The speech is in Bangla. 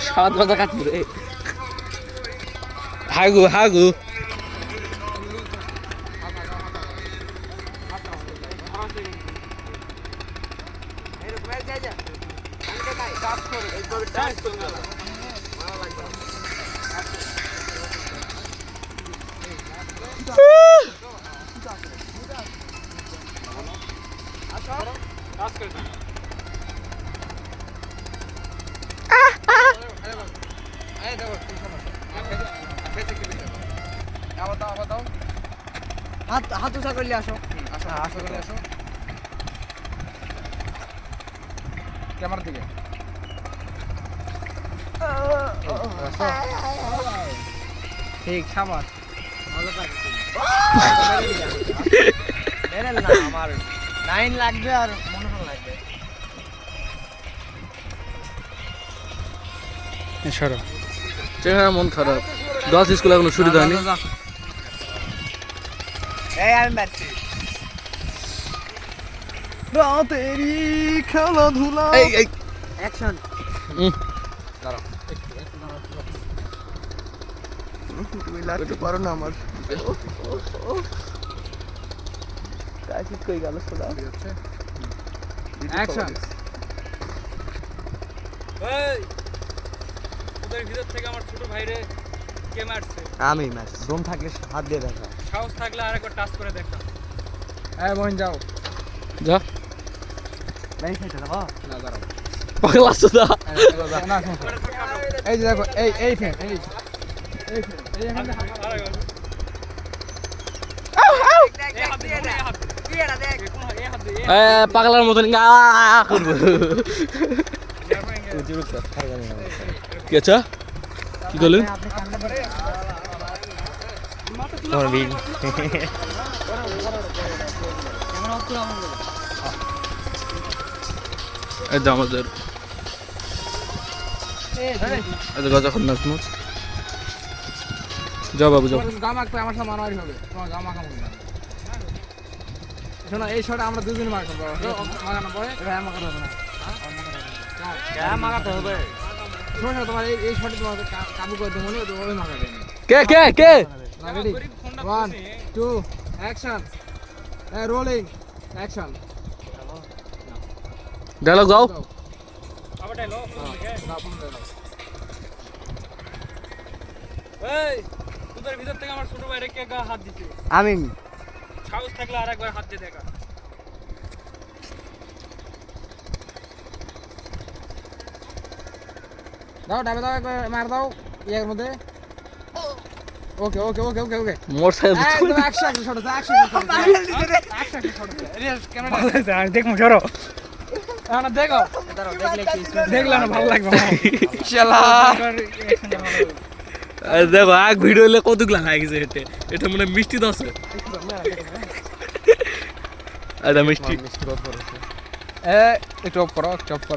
সাত বাজা কাটবো রে হাগু হাগু হাত উঁচা করলে আসো আসো করলে আসো ক্যামেরার দিকে ঠিক সাবাস ভালো না আমার 9 লাগবে আর মনে হয় লাগবে সরো চেহারা মন খারাপ গাছ স্কুল এখনো শুরু হয়নি এই আমি বাড়ছি রাতেরি খেলাধুলা এই এই অ্যাকশন দাঁড়াও তুমি লাগতে পারো না আমার কাশি কই গেল সোদা অ্যাকশন এই তোদের ভিতর থেকে আমার ছোট ভাইরে কে মারছে আমি ম্যাচ দম থাকলে হাত দিয়ে দেখা সাহস থাকলে আরেকবার টাচ করে দেখা এই মোহন যাও যা নাই খাইতে দাও না দাঁড়াও পাগল আসছো দা এই যে দেখো এই ফ্রেম এই এখানে পাগলার মতন করবো কি আচ্ছা কি করলেন আমাদের যখন নাচমু যাও বাবু যাও গামাক তো আমার সাথে মারামারি হবে তোমার গামাক আমার না শোনো এই শটে আমরা দুজন মারবো মারানো পরে এটা মারাতে হবে না হ্যাঁ মারাতে হবে শোনো তোমার এই শটে তোমার কাবু করে দেবো তো ওই মারাবে কে কে কে ready 1 2 action rolling action dialogue দাও আবার ডায়লগ এই তোদের ভিতর থেকে আমার ছোট ভাইরে কে হাত দিছে আমি সাহস থাকলে আরেকবার হাত দিয়ে দেখা দাও ডাবে দাও একবার মার দাও এর মধ্যে okay okay okay okay okay more size একদম অ্যাকশন শট আছে action shot action shot real camera দেখমু ধরো না দেখো দাঁড়াও দেখলে কি দেখলে না ভালো লাগবে ইনশাআল্লাহ দেখো আগ ভিডিও হলে কতগুলা হয়ে গেছে এটা মনে মিষ্টি তো আছে এটা মিষ্টি একটু অফ করো